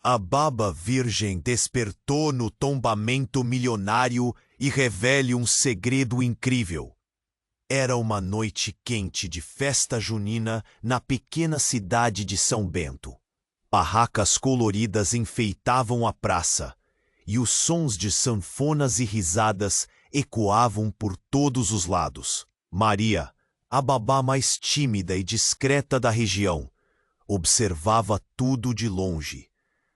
A baba virgem despertou no tombamento milionário e revele um segredo incrível. Era uma noite quente de festa junina na pequena cidade de São Bento. Barracas coloridas enfeitavam a praça, e os sons de sanfonas e risadas ecoavam por todos os lados. Maria, a babá mais tímida e discreta da região, observava tudo de longe.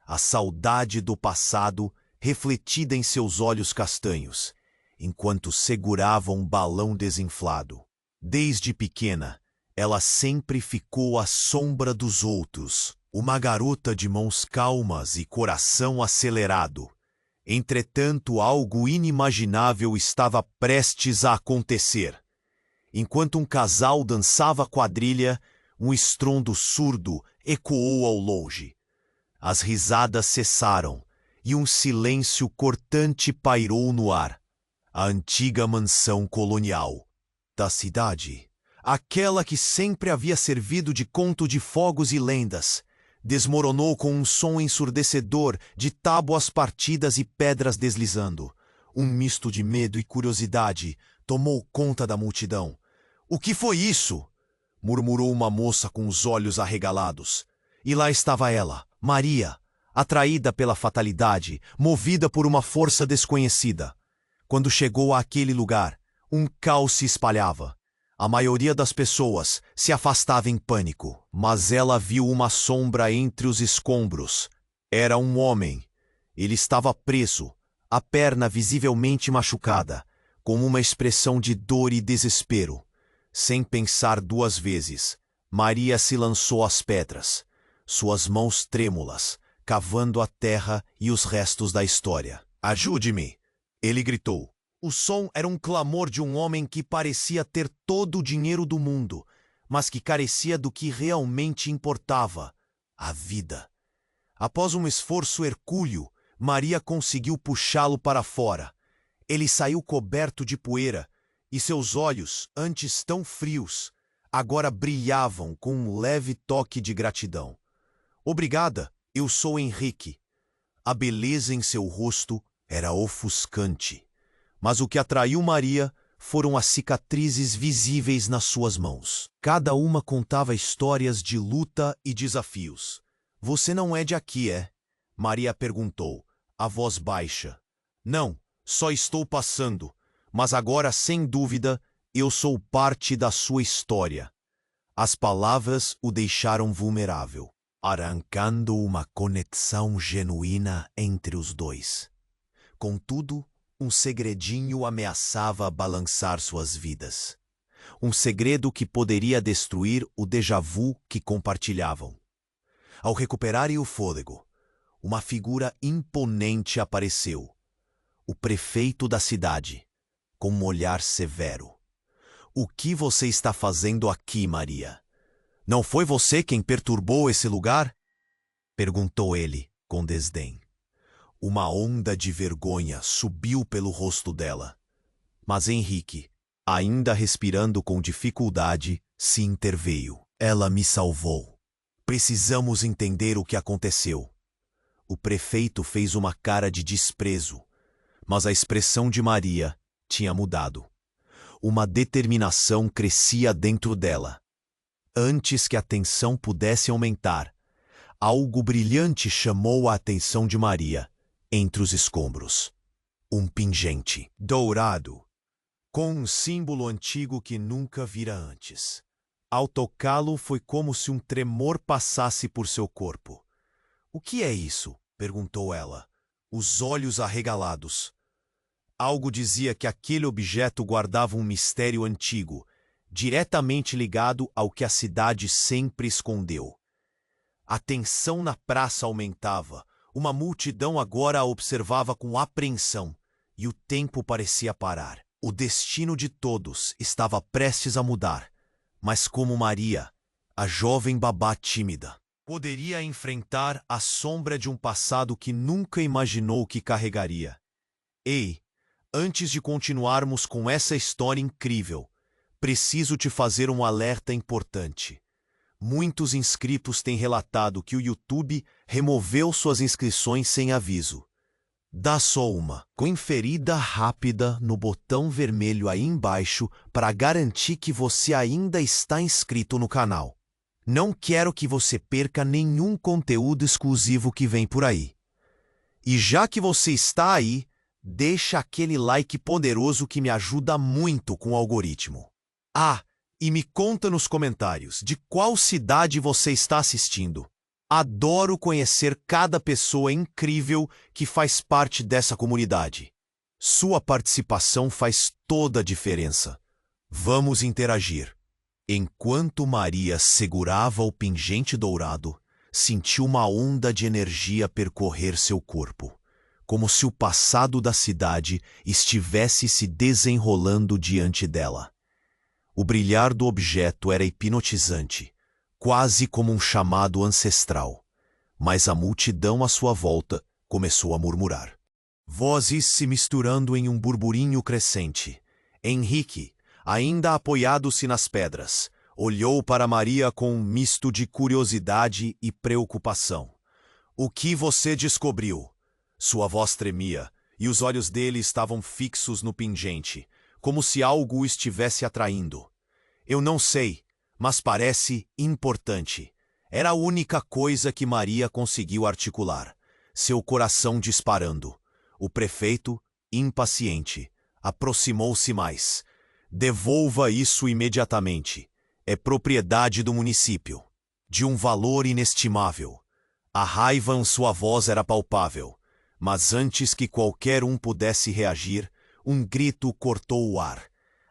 A saudade do passado refletida em seus olhos castanhos, enquanto segurava um balão desinflado. Desde pequena, ela sempre ficou à sombra dos outros, uma garota de mãos calmas e coração acelerado. Entretanto, algo inimaginável estava prestes a acontecer. Enquanto um casal dançava quadrilha, um estrondo surdo ecoou ao longe. As risadas cessaram e um silêncio cortante pairou no ar. A antiga mansão colonial da cidade, aquela que sempre havia servido de conto de fogos e lendas, desmoronou com um som ensurdecedor de tábuas partidas e pedras deslizando. Um misto de medo e curiosidade tomou conta da multidão. "O que foi isso?" murmurou uma moça com os olhos arregalados. E lá estava ela, Maria, atraída pela fatalidade, movida por uma força desconhecida. Quando chegou àquele lugar, um caos se espalhava. A maioria das pessoas se afastava em pânico, mas ela viu uma sombra entre os escombros. Era um homem. Ele estava preso, a perna visivelmente machucada, com uma expressão de dor e desespero. Sem pensar duas vezes, Maria se lançou às pedras, suas mãos trêmulas, cavando a terra e os restos da história. "Ajude-me!" ele gritou. O som era um clamor de um homem que parecia ter todo o dinheiro do mundo, mas que carecia do que realmente importava: a vida. Após um esforço hercúleo, Maria conseguiu puxá-lo para fora. Ele saiu coberto de poeira, e seus olhos, antes tão frios, agora brilhavam com um leve toque de gratidão. "Obrigada, eu sou Henrique." A beleza em seu rosto era ofuscante, mas o que atraiu Maria foram as cicatrizes visíveis nas suas mãos. Cada uma contava histórias de luta e desafios. "Você não é de aqui, é?" Maria perguntou, a voz baixa. "Não, só estou passando, mas agora, sem dúvida, eu sou parte da sua história." As palavras o deixaram vulnerável, arrancando uma conexão genuína entre os dois. Contudo, um segredinho ameaçava balançar suas vidas. Um segredo que poderia destruir o déjà-vu que compartilhavam. Ao recuperarem o fôlego, uma figura imponente apareceu. O prefeito da cidade, com um olhar severo. "O que você está fazendo aqui, Maria? Não foi você quem perturbou esse lugar?" perguntou ele, com desdém. Uma onda de vergonha subiu pelo rosto dela. Mas Henrique, ainda respirando com dificuldade, se interveio. "Ela me salvou. Precisamos entender o que aconteceu." O prefeito fez uma cara de desprezo, mas a expressão de Maria tinha mudado. Uma determinação crescia dentro dela. Antes que a tensão pudesse aumentar, algo brilhante chamou a atenção de Maria, entre os escombros. Um pingente dourado, com um símbolo antigo que nunca vira antes. Ao tocá-lo, foi como se um tremor passasse por seu corpo. "O que é isso?" perguntou ela, os olhos arregalados. Algo dizia que aquele objeto guardava um mistério antigo, diretamente ligado ao que a cidade sempre escondeu. A tensão na praça aumentava. Uma multidão agora a observava com apreensão, e o tempo parecia parar. O destino de todos estava prestes a mudar, mas como Maria, a jovem babá tímida, poderia enfrentar a sombra de um passado que nunca imaginou que carregaria. "Ei, antes de continuarmos com essa história incrível, preciso te fazer um alerta importante. Muitos inscritos têm relatado que o YouTube removeu suas inscrições sem aviso. Dá só uma conferida rápida no botão vermelho aí embaixo para garantir que você ainda está inscrito no canal. Não quero que você perca nenhum conteúdo exclusivo que vem por aí. E já que você está aí, deixa aquele like poderoso que me ajuda muito com o algoritmo. E me conta nos comentários de qual cidade você está assistindo. Adoro conhecer cada pessoa incrível que faz parte dessa comunidade. Sua participação faz toda a diferença. Vamos interagir. Enquanto Maria segurava o pingente dourado, sentiu uma onda de energia percorrer seu corpo, como se o passado da cidade estivesse se desenrolando diante dela. O brilhar do objeto era hipnotizante, quase como um chamado ancestral, mas a multidão à sua volta começou a murmurar. Vozes se misturando em um burburinho crescente. Henrique, ainda apoiado-se nas pedras, olhou para Maria com um misto de curiosidade e preocupação. O que você descobriu? Sua voz tremia, e os olhos dele estavam fixos no pingente, como se algo o estivesse atraindo. Eu não sei, mas parece importante. Era a única coisa que Maria conseguiu articular, seu coração disparando. O prefeito, impaciente, aproximou-se mais. Devolva isso imediatamente. É propriedade do município, de um valor inestimável. A raiva em sua voz era palpável, mas antes que qualquer um pudesse reagir, um grito cortou o ar.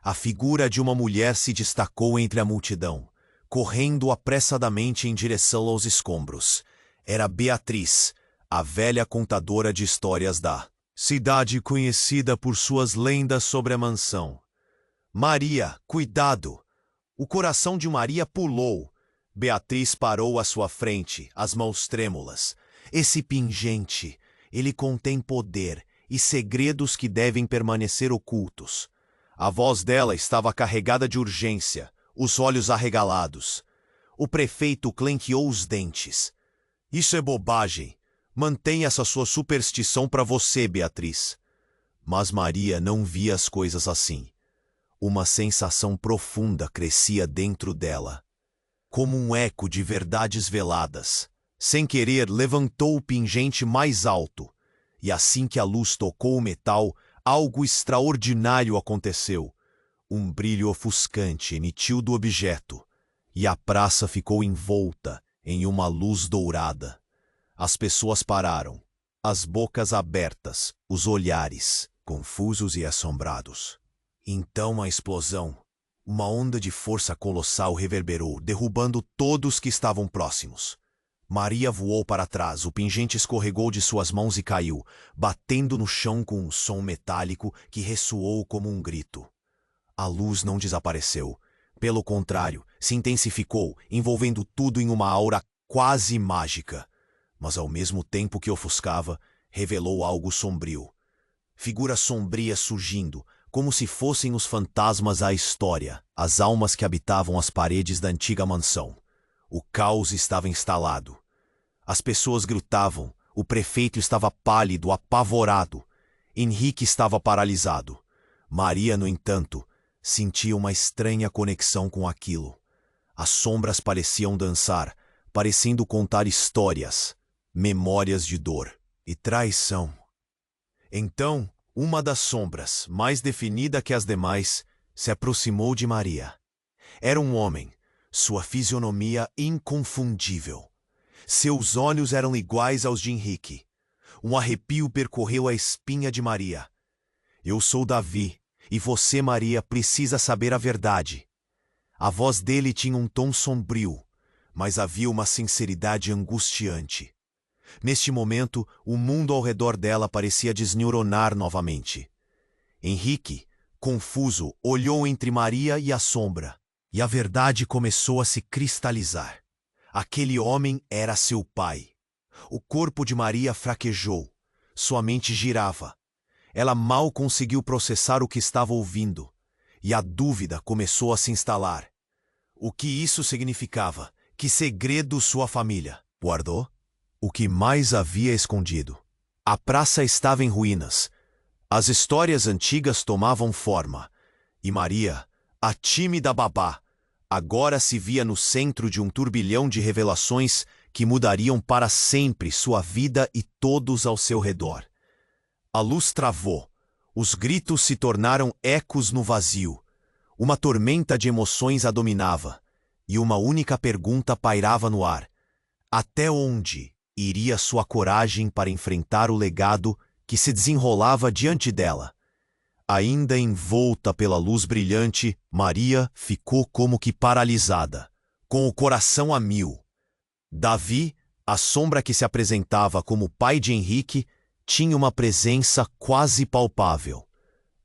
A figura de uma mulher se destacou entre a multidão, correndo apressadamente em direção aos escombros. Era Beatriz, a velha contadora de histórias da cidade conhecida por suas lendas sobre a mansão. Maria, cuidado! O coração de Maria pulou. Beatriz parou à sua frente, as mãos trêmulas. Esse pingente, ele contém poder e segredos que devem permanecer ocultos. A voz dela estava carregada de urgência, os olhos arregalados. O prefeito clenqueou os dentes. Isso é bobagem. Mantenha essa sua superstição para você, Beatriz. Mas Maria não via as coisas assim. Uma sensação profunda crescia dentro dela, como um eco de verdades veladas. Sem querer, levantou o pingente mais alto, e assim que a luz tocou o metal, algo extraordinário aconteceu. Um brilho ofuscante emitiu do objeto, e a praça ficou envolta em uma luz dourada. As pessoas pararam, as bocas abertas, os olhares confusos e assombrados. Então a explosão, uma onda de força colossal reverberou, derrubando todos que estavam próximos. Maria voou para trás, o pingente escorregou de suas mãos e caiu, batendo no chão com um som metálico que ressoou como um grito. A luz não desapareceu. Pelo contrário, se intensificou, envolvendo tudo em uma aura quase mágica. Mas ao mesmo tempo que ofuscava, revelou algo sombrio. Figuras sombrias surgindo, como se fossem os fantasmas à história, as almas que habitavam as paredes da antiga mansão. O caos estava instalado. As pessoas gritavam, o prefeito estava pálido, apavorado. Henrique estava paralisado. Maria, no entanto, sentia uma estranha conexão com aquilo. As sombras pareciam dançar, parecendo contar histórias, memórias de dor e traição. Então, uma das sombras, mais definida que as demais, se aproximou de Maria. Era um homem, sua fisionomia inconfundível. Seus olhos eram iguais aos de Henrique. Um arrepio percorreu a espinha de Maria. Eu sou Davi, e você, Maria, precisa saber a verdade. A voz dele tinha um tom sombrio, mas havia uma sinceridade angustiante. Neste momento, o mundo ao redor dela parecia desneuronar novamente. Henrique, confuso, olhou entre Maria e a sombra, e a verdade começou a se cristalizar. Aquele homem era seu pai. O corpo de Maria fraquejou, sua mente girava. Ela mal conseguiu processar o que estava ouvindo, e a dúvida começou a se instalar. O que isso significava? Que segredo sua família guardou? O que mais havia escondido? A praça estava em ruínas. As histórias antigas tomavam forma. E Maria, a tímida babá, agora se via no centro de um turbilhão de revelações que mudariam para sempre sua vida e todos ao seu redor. A luz travou. Os gritos se tornaram ecos no vazio. Uma tormenta de emoções a dominava. E uma única pergunta pairava no ar. Até onde iria sua coragem para enfrentar o legado que se desenrolava diante dela? Ainda envolta pela luz brilhante, Maria ficou como que paralisada, com o coração a mil. Davi, a sombra que se apresentava como pai de Henrique, tinha uma presença quase palpável.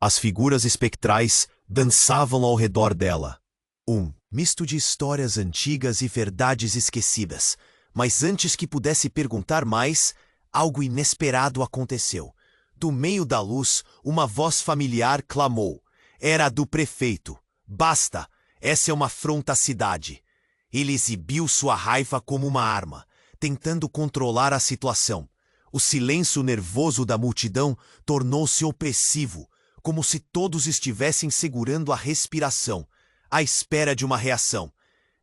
As figuras espectrais dançavam ao redor dela. Um misto de histórias antigas e verdades esquecidas. Mas antes que pudesse perguntar mais, algo inesperado aconteceu. Do meio da luz, uma voz familiar clamou. Era a do prefeito. Basta! Essa é uma afronta à cidade. Ele exibiu sua raiva como uma arma, tentando controlar a situação. O silêncio nervoso da multidão tornou-se opressivo, como se todos estivessem segurando a respiração, à espera de uma reação.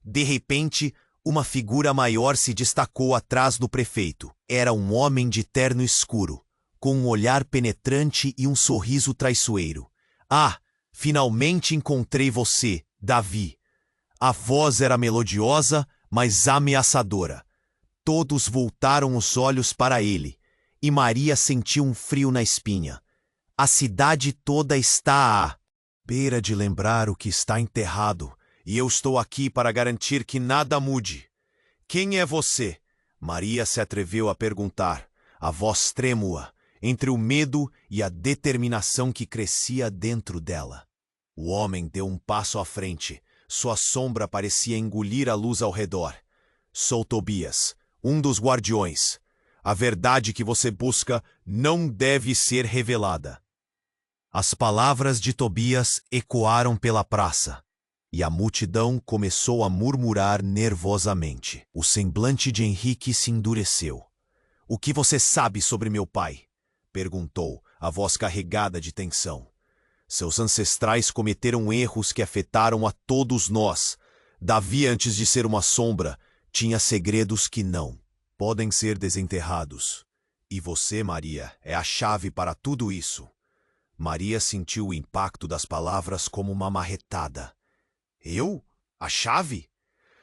De repente, uma figura maior se destacou atrás do prefeito. Era um homem de terno escuro, com um olhar penetrante e um sorriso traiçoeiro. Ah, finalmente encontrei você, Davi. A voz era melodiosa, mas ameaçadora. Todos voltaram os olhos para ele, e Maria sentiu um frio na espinha. A cidade toda está à beira de lembrar o que está enterrado, e eu estou aqui para garantir que nada mude. Quem é você? Maria se atreveu a perguntar, a voz trêmula, entre o medo e a determinação que crescia dentro dela. O homem deu um passo à frente. Sua sombra parecia engolir a luz ao redor. Sou Tobias, um dos guardiões. A verdade que você busca não deve ser revelada. As palavras de Tobias ecoaram pela praça, e a multidão começou a murmurar nervosamente. O semblante de Henrique se endureceu. O que você sabe sobre meu pai? Perguntou, a voz carregada de tensão. Seus ancestrais cometeram erros que afetaram a todos nós. Davi, antes de ser uma sombra, tinha segredos que não podem ser desenterrados. E você, Maria, é a chave para tudo isso. Maria sentiu o impacto das palavras como uma marretada. Eu? A chave?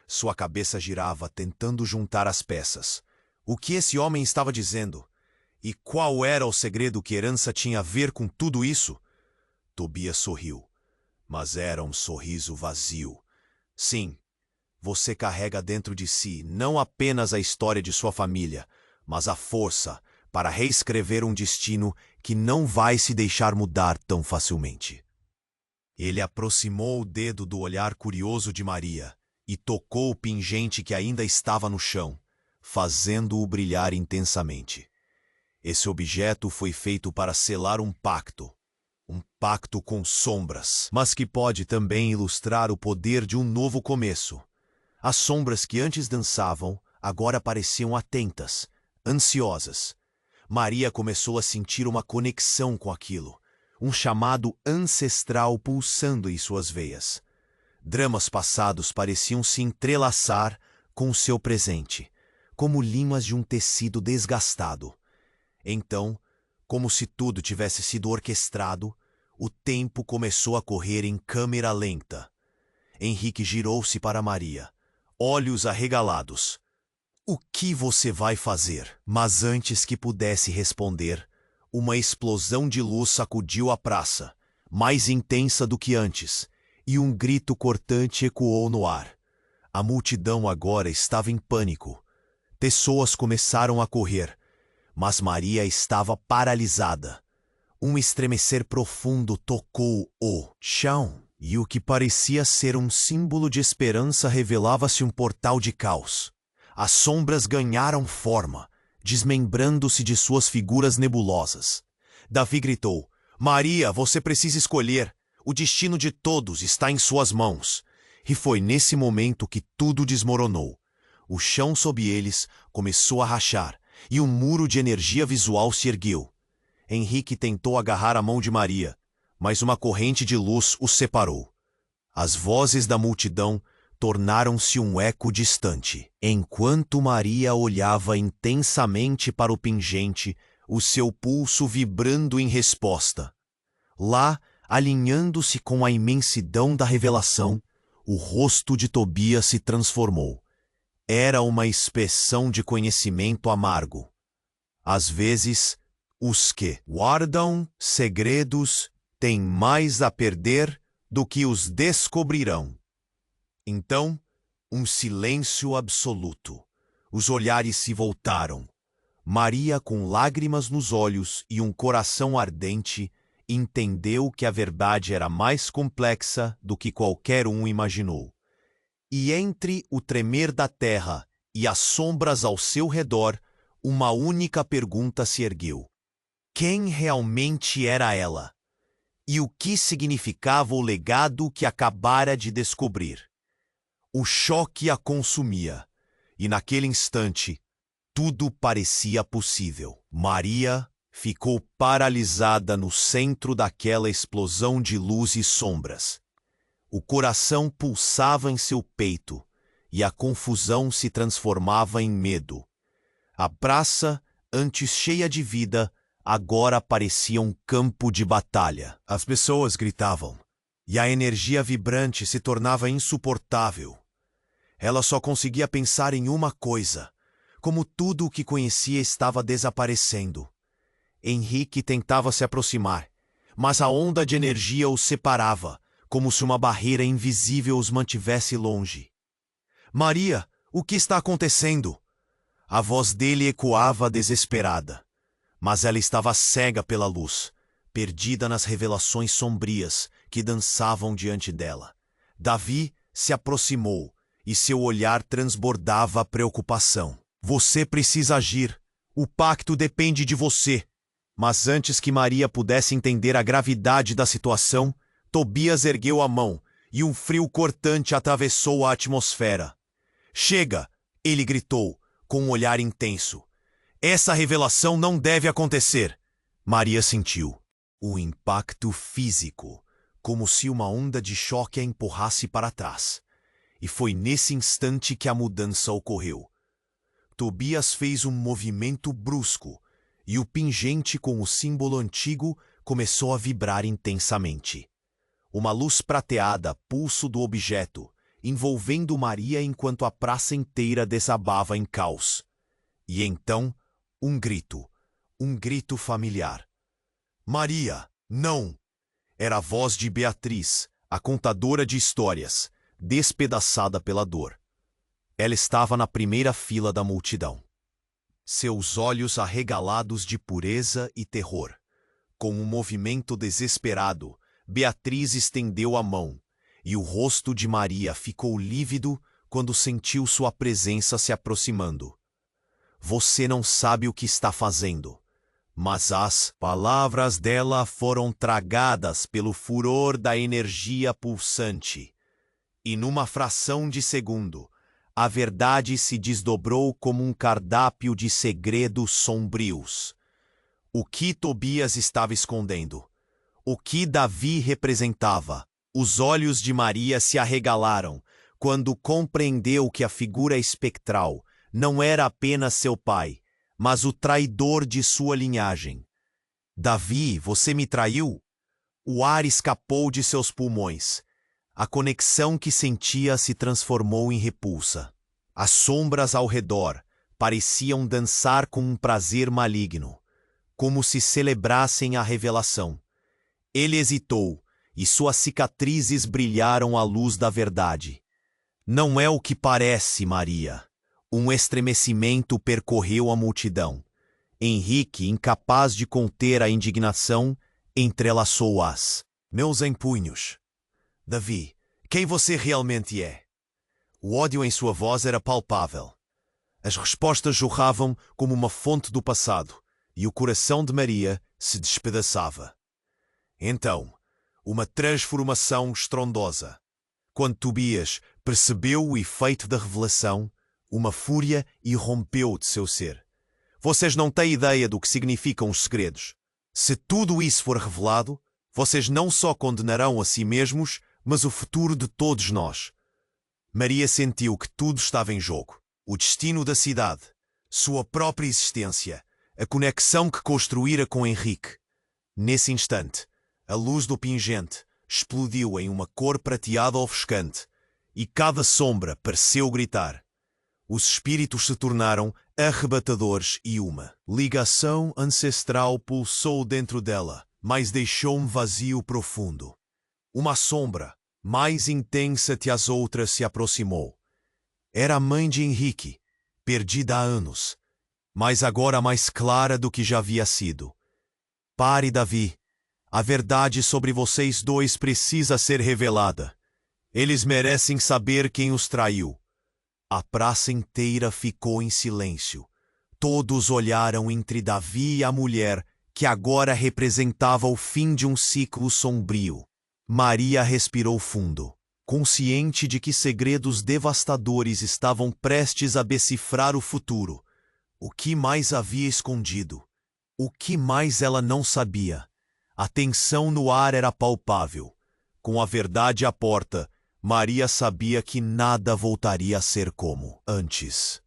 Sua cabeça girava, tentando juntar as peças. O que esse homem estava dizendo? E qual era o segredo que herança tinha a ver com tudo isso? Tobias sorriu, mas era um sorriso vazio. Sim, você carrega dentro de si não apenas a história de sua família, mas a força para reescrever um destino que não vai se deixar mudar tão facilmente. Ele aproximou o dedo do olhar curioso de Maria e tocou o pingente que ainda estava no chão, fazendo-o brilhar intensamente. Esse objeto foi feito para selar um pacto com sombras, mas que pode também ilustrar o poder de um novo começo. As sombras que antes dançavam, agora pareciam atentas, ansiosas. Maria começou a sentir uma conexão com aquilo, um chamado ancestral pulsando em suas veias. Dramas passados pareciam se entrelaçar com o seu presente, como limas de um tecido desgastado. Então, como se tudo tivesse sido orquestrado, o tempo começou a correr em câmera lenta. Henrique girou-se para Maria, olhos arregalados. O que você vai fazer? Mas antes que pudesse responder, uma explosão de luz sacudiu a praça, mais intensa do que antes, e um grito cortante ecoou no ar. A multidão agora estava em pânico. Pessoas começaram a correr, mas Maria estava paralisada. Um estremecer profundo tocou o chão, e o que parecia ser um símbolo de esperança revelava-se um portal de caos. As sombras ganharam forma, desmembrando-se de suas figuras nebulosas. Davi gritou, Maria, você precisa escolher. O destino de todos está em suas mãos. E foi nesse momento que tudo desmoronou. o chão sob eles começou a rachar e um muro de energia visual se ergueu. Henrique tentou agarrar a mão de Maria, mas uma corrente de luz os separou. As vozes da multidão tornaram-se um eco distante. Enquanto Maria olhava intensamente para o pingente, o seu pulso vibrando em resposta. Lá, alinhando-se com a imensidão da revelação, o rosto de Tobias se transformou. Era uma expressão de conhecimento amargo. Às vezes, os que guardam segredos têm mais a perder do que os descobrirão. Então, um silêncio absoluto. Os olhares se voltaram. Maria, com lágrimas nos olhos e um coração ardente, entendeu que a verdade era mais complexa do que qualquer um imaginou. E entre o tremer da terra e as sombras ao seu redor, uma única pergunta se ergueu. Quem realmente era ela? E o que significava o legado que acabara de descobrir? O choque a consumia, e naquele instante, tudo parecia possível. Maria ficou paralisada no centro daquela explosão de luz e sombras. O coração pulsava em seu peito, e a confusão se transformava em medo. A praça, antes cheia de vida, agora parecia um campo de batalha. As pessoas gritavam, e a energia vibrante se tornava insuportável. Ela só conseguia pensar em uma coisa, como tudo o que conhecia estava desaparecendo. Henrique tentava se aproximar, mas a onda de energia os separava, como se uma barreira invisível os mantivesse longe. Maria, o que está acontecendo? A voz dele ecoava desesperada. Mas ela estava cega pela luz, perdida nas revelações sombrias que dançavam diante dela. Davi se aproximou e seu olhar transbordava preocupação. Você precisa agir. O pacto depende de você. Mas antes que Maria pudesse entender a gravidade da situação, Tobias ergueu a mão e um frio cortante atravessou a atmosfera. Chega! Ele gritou, com um olhar intenso. Essa revelação não deve acontecer. Maria sentiu o impacto físico, como se uma onda de choque a empurrasse para trás. E foi nesse instante que a mudança ocorreu. Tobias fez um movimento brusco, e o pingente com o símbolo antigo começou a vibrar intensamente. Uma luz prateada pulso do objeto, envolvendo Maria enquanto a praça inteira desabava em caos. E então, um grito familiar. Maria, não! Era a voz de Beatriz, a contadora de histórias, despedaçada pela dor. Ela estava na primeira fila da multidão. Seus olhos arregalados de pureza e terror. Com um movimento desesperado, Beatriz estendeu a mão, e o rosto de Maria ficou lívido quando sentiu sua presença se aproximando. Você não sabe o que está fazendo. Mas as palavras dela foram tragadas pelo furor da energia pulsante. E numa fração de segundo, a verdade se desdobrou como um cardápio de segredos sombrios. O que Tobias estava escondendo? O que Davi representava? Os olhos de Maria se arregalaram quando compreendeu que a figura espectral não era apenas seu pai, mas o traidor de sua linhagem. Davi, você me traiu? O ar escapou de seus pulmões. A conexão que sentia se transformou em repulsa. As sombras ao redor pareciam dançar com um prazer maligno, como se celebrassem a revelação. Ele hesitou, e suas cicatrizes brilharam à luz da verdade. Não é o que parece, Maria. Um estremecimento percorreu a multidão. Henrique, incapaz de conter a indignação, entrelaçou-as. Meus empunhos. Davi, quem você realmente é? O ódio em sua voz era palpável. As respostas jorravam como uma fonte do passado, e o coração de Maria se despedaçava. Então, uma transformação estrondosa. Quando Tobias percebeu o efeito da revelação, Uma fúria irrompeu de seu ser. Vocês não têm ideia do que significam os segredos. Se tudo isso for revelado, vocês não só condenarão a si mesmos, mas o futuro de todos nós. Maria sentiu que tudo estava em jogo. O destino da cidade, sua própria existência, a conexão que construíra com Henrique. Nesse instante, a luz do pingente explodiu em uma cor prateada ofuscante, e cada sombra pareceu gritar. Os espíritos se tornaram arrebatadores e uma ligação ancestral pulsou dentro dela, mas deixou um vazio profundo. Uma sombra, mais intensa que as outras, se aproximou. Era a mãe de Henrique, perdida há anos, mas agora mais clara do que já havia sido. Pare, Davi. A verdade sobre vocês dois precisa ser revelada. Eles merecem saber quem os traiu. A praça inteira ficou em silêncio. Todos olharam entre Davi e a mulher, que agora representava o fim de um ciclo sombrio. Maria respirou fundo, consciente de que segredos devastadores estavam prestes a decifrar o futuro. O que mais havia escondido? O que mais ela não sabia? A tensão no ar era palpável. Com a verdade à porta, Maria sabia que nada voltaria a ser como antes.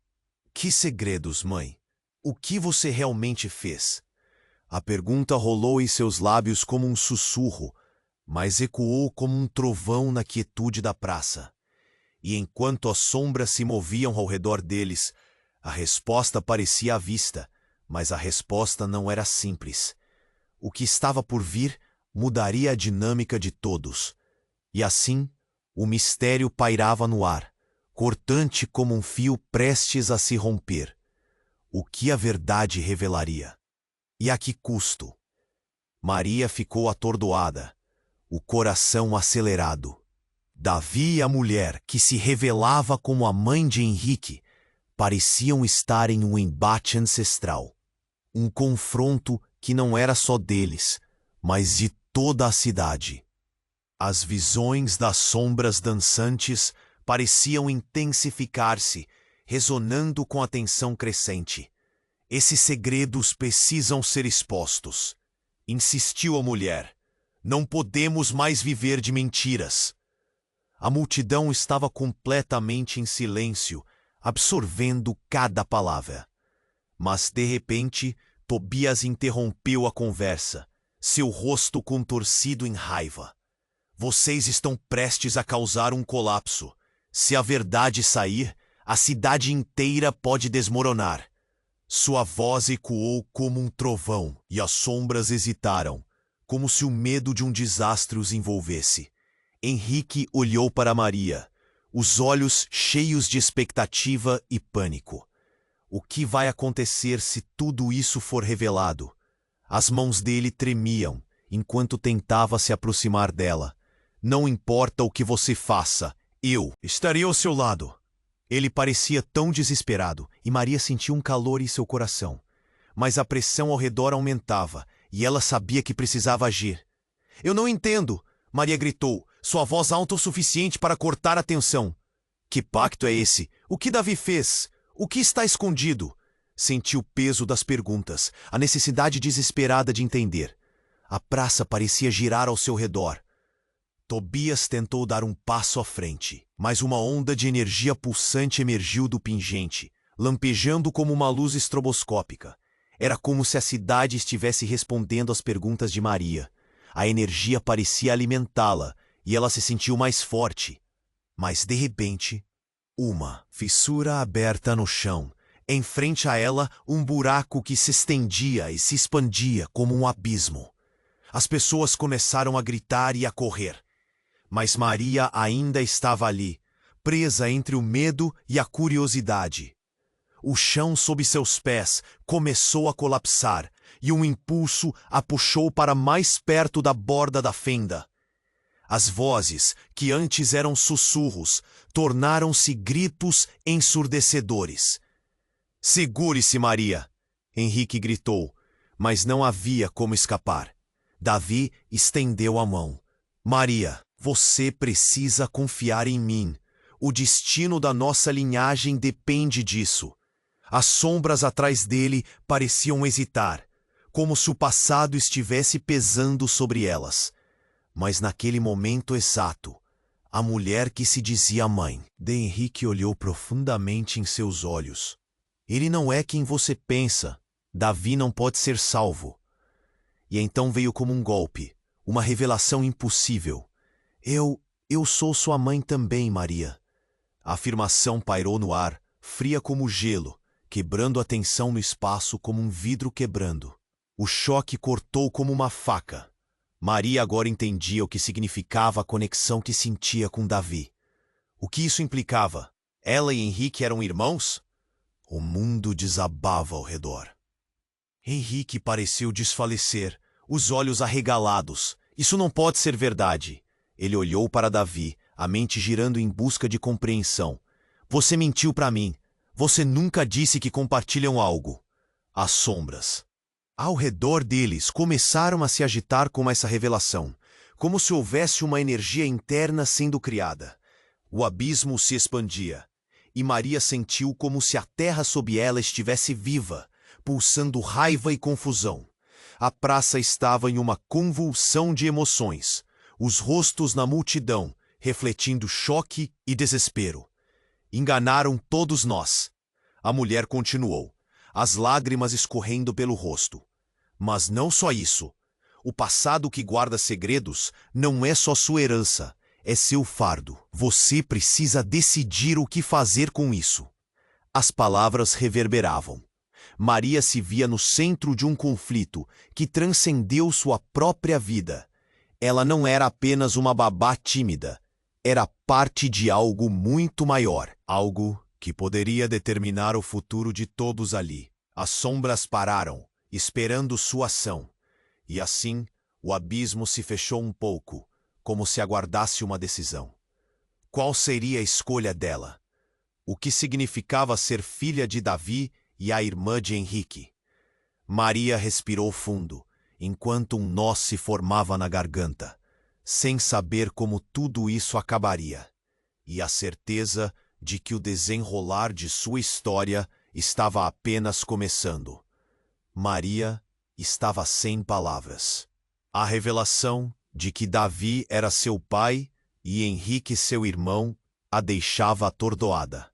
Que segredos, mãe? O que você realmente fez? A pergunta rolou em seus lábios como um sussurro, mas ecoou como um trovão na quietude da praça. E enquanto as sombras se moviam ao redor deles, a resposta parecia à vista, mas a resposta não era simples. O que estava por vir mudaria a dinâmica de todos. E assim, o mistério pairava no ar, cortante como um fio prestes a se romper. O que a verdade revelaria? E a que custo? Maria ficou atordoada, o coração acelerado. Davi e a mulher, que se revelava como a mãe de Henrique, pareciam estar em um embate ancestral. Um confronto que não era só deles, mas de toda a cidade. As visões das sombras dançantes pareciam intensificar-se, ressonando com a tensão crescente. Esses segredos precisam ser expostos, insistiu a mulher. Não podemos mais viver de mentiras. A multidão estava completamente em silêncio, absorvendo cada palavra. Mas, de repente, Tobias interrompeu a conversa, seu rosto contorcido em raiva. Vocês estão prestes a causar um colapso. Se a verdade sair, a cidade inteira pode desmoronar. Sua voz ecoou como um trovão, e as sombras hesitaram, como se o medo de um desastre os envolvesse. Henrique olhou para Maria, os olhos cheios de expectativa e pânico. O que vai acontecer se tudo isso for revelado? As mãos dele tremiam, enquanto tentava se aproximar dela. Não importa o que você faça, eu estarei ao seu lado. Ele parecia tão desesperado, e Maria sentiu um calor em seu coração. Mas a pressão ao redor aumentava, e ela sabia que precisava agir. Eu não entendo, Maria gritou, sua voz alta o suficiente para cortar a tensão. Que pacto é esse? O que Davi fez? O que está escondido? Sentiu o peso das perguntas, a necessidade desesperada de entender. A praça parecia girar ao seu redor. Tobias tentou dar um passo à frente, mas uma onda de energia pulsante emergiu do pingente, lampejando como uma luz estroboscópica. Era como se a cidade estivesse respondendo às perguntas de Maria. A energia parecia alimentá-la, e ela se sentiu mais forte. Mas, de repente, uma fissura aberta no chão. Em frente a ela, um buraco que se estendia e se expandia como um abismo. As pessoas começaram a gritar e a correr. Mas Maria ainda estava ali, presa entre o medo e a curiosidade. O chão sob seus pés começou a colapsar, e um impulso a puxou para mais perto da borda da fenda. As vozes, que antes eram sussurros, tornaram-se gritos ensurdecedores. Segure-se, Maria! Henrique gritou, mas não havia como escapar. Davi estendeu a mão. Maria, você precisa confiar em mim. O destino da nossa linhagem depende disso. As sombras atrás dele pareciam hesitar, como se o passado estivesse pesando sobre elas. Mas naquele momento exato, a mulher que se dizia mãe de Henrique olhou profundamente em seus olhos. Ele não é quem você pensa. Davi não pode ser salvo. E então veio como um golpe, uma revelação impossível. Eu sou sua mãe também, Maria. A afirmação pairou no ar, fria como gelo, quebrando a tensão no espaço como um vidro quebrando. O choque cortou como uma faca. Maria agora entendia o que significava a conexão que sentia com Davi. O que isso implicava? Ela e Henrique eram irmãos? O mundo desabava ao redor. Henrique pareceu desfalecer, os olhos arregalados. Isso não pode ser verdade. Ele olhou para Davi, a mente girando em busca de compreensão. Você mentiu para mim. Você nunca disse que compartilham algo. As sombras. Ao redor deles começaram a se agitar com essa revelação, como se houvesse uma energia interna sendo criada. O abismo se expandia, e Maria sentiu como se a terra sob ela estivesse viva, pulsando raiva e confusão. A praça estava em uma convulsão de emoções, os rostos na multidão, refletindo choque e desespero. Enganaram todos nós. A mulher continuou, as lágrimas escorrendo pelo rosto. Mas não só isso. O passado que guarda segredos não é só sua herança, é seu fardo. Você precisa decidir o que fazer com isso. As palavras reverberavam. Maria se via no centro de um conflito que transcendeu sua própria vida. Ela não era apenas uma babá tímida. Era parte de algo muito maior. Algo que poderia determinar o futuro de todos ali. As sombras pararam, esperando sua ação. E assim, o abismo se fechou um pouco, como se aguardasse uma decisão. Qual seria a escolha dela? O que significava ser filha de Davi e a irmã de Henrique? Maria respirou fundo, enquanto um nó se formava na garganta, sem saber como tudo isso acabaria, e a certeza de que o desenrolar de sua história estava apenas começando. Maria estava sem palavras. A revelação de que Davi era seu pai e Henrique seu irmão a deixava atordoada.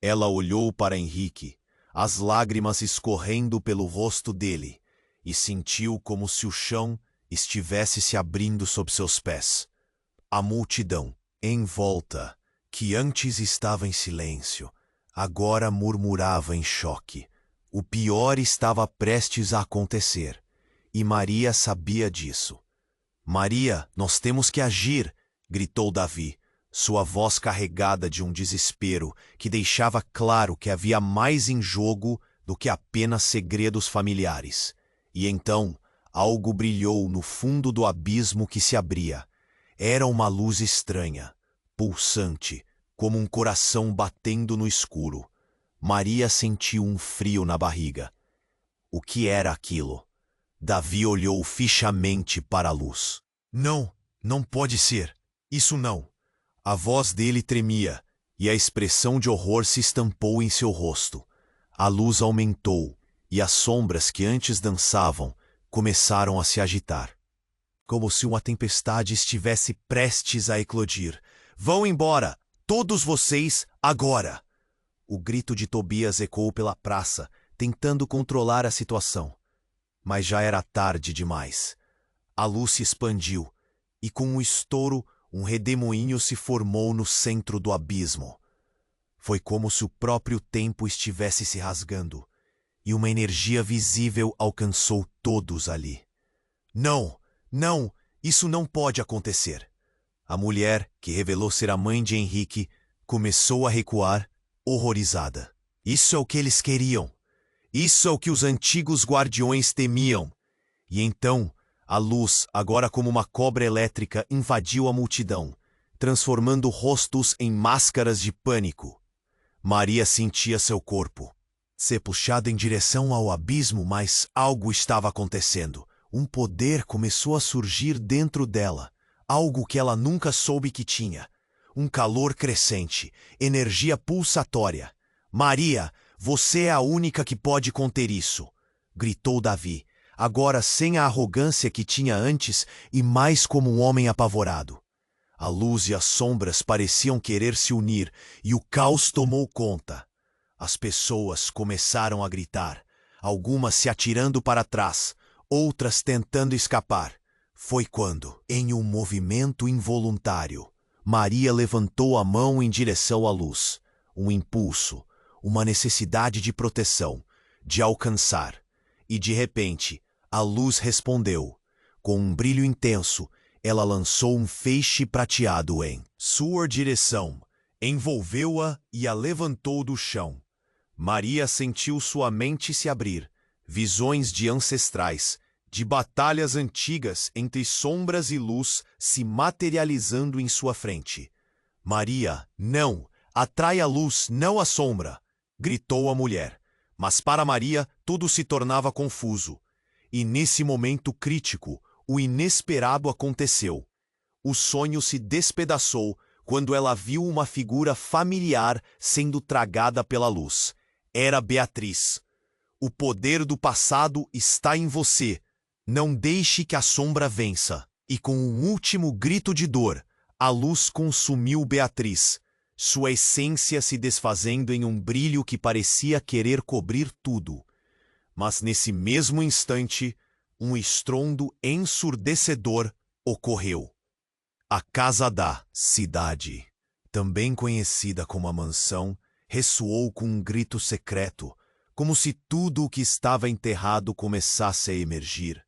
Ela olhou para Henrique, as lágrimas escorrendo pelo rosto dele, e sentiu como se o chão estivesse se abrindo sob seus pés. A multidão, em volta, que antes estava em silêncio, agora murmurava em choque. O pior estava prestes a acontecer, e Maria sabia disso. Maria, nós temos que agir, gritou Davi, sua voz carregada de um desespero que deixava claro que havia mais em jogo do que apenas segredos familiares. E então, algo brilhou no fundo do abismo que se abria. Era uma luz estranha, pulsante, como um coração batendo no escuro. Maria sentiu um frio na barriga. O que era aquilo? Davi olhou fixamente para a luz. Não, não pode ser. Isso não. A voz dele tremia, e a expressão de horror se estampou em seu rosto. A luz aumentou, e as sombras que antes dançavam começaram a se agitar. Como se uma tempestade estivesse prestes a eclodir. Vão embora, todos vocês, agora! O grito de Tobias ecoou pela praça, tentando controlar a situação. Mas já era tarde demais. A luz se expandiu, e com um estouro, um redemoinho se formou no centro do abismo. Foi como se o próprio tempo estivesse se rasgando, e uma energia visível alcançou todos ali. Não, não, isso não pode acontecer. A mulher, que revelou ser a mãe de Henrique, começou a recuar, horrorizada. Isso é o que eles queriam. Isso é o que os antigos guardiões temiam. E então, a luz, agora como uma cobra elétrica, invadiu a multidão, transformando rostos em máscaras de pânico. Maria sentia seu corpo ser puxado em direção ao abismo, mas algo estava acontecendo. Um poder começou a surgir dentro dela, algo que ela nunca soube que tinha. Um calor crescente, energia pulsatória. Maria, você é a única que pode conter isso, gritou Davi, agora sem a arrogância que tinha antes e mais como um homem apavorado. A luz e as sombras pareciam querer se unir e o caos tomou conta. As pessoas começaram a gritar, algumas se atirando para trás, outras tentando escapar. Foi quando, em um movimento involuntário, Maria levantou a mão em direção à luz. Um impulso, uma necessidade de proteção, de alcançar. E de repente, a luz respondeu. Com um brilho intenso, ela lançou um feixe prateado em sua direção, envolveu-a e a levantou do chão. Maria sentiu sua mente se abrir, visões de ancestrais, de batalhas antigas entre sombras e luz se materializando em sua frente. Maria, não, atrai a luz, não a sombra, gritou a mulher. Mas para Maria tudo se tornava confuso. E nesse momento crítico, o inesperado aconteceu. O sonho se despedaçou quando ela viu uma figura familiar sendo tragada pela luz. Era Beatriz. O poder do passado está em você. Não deixe que a sombra vença. E com um último grito de dor, a luz consumiu Beatriz, sua essência se desfazendo em um brilho que parecia querer cobrir tudo. Mas nesse mesmo instante, um estrondo ensurdecedor ocorreu. A casa da cidade, também conhecida como a mansão, ressoou com um grito secreto, como se tudo o que estava enterrado começasse a emergir.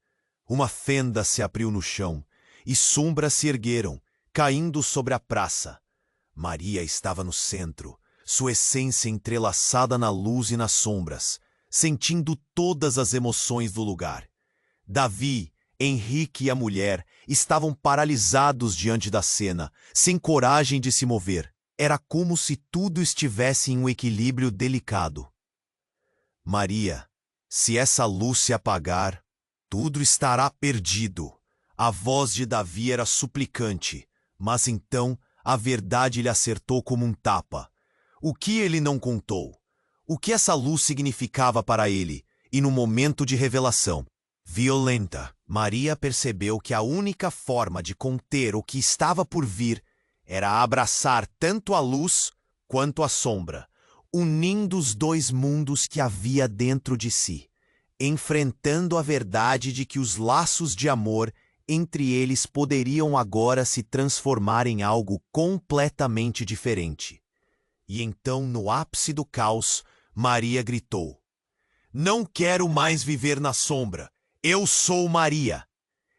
Uma fenda se abriu no chão, e sombras se ergueram, caindo sobre a praça. Maria estava no centro, sua essência entrelaçada na luz e nas sombras, sentindo todas as emoções do lugar. Davi, Henrique e a mulher estavam paralisados diante da cena, sem coragem de se mover. Era como se tudo estivesse em um equilíbrio delicado. Maria, se essa luz se apagar, tudo estará perdido. A voz de Davi era suplicante, mas então a verdade lhe acertou como um tapa. O que ele não contou? O que essa luz significava para ele? E no momento de revelação, violenta, Maria percebeu que a única forma de conter o que estava por vir era abraçar tanto a luz quanto a sombra, unindo os dois mundos que havia dentro de si, enfrentando a verdade de que os laços de amor entre eles poderiam agora se transformar em algo completamente diferente. E então, no ápice do caos, Maria gritou: "Não quero mais viver na sombra. Eu sou Maria."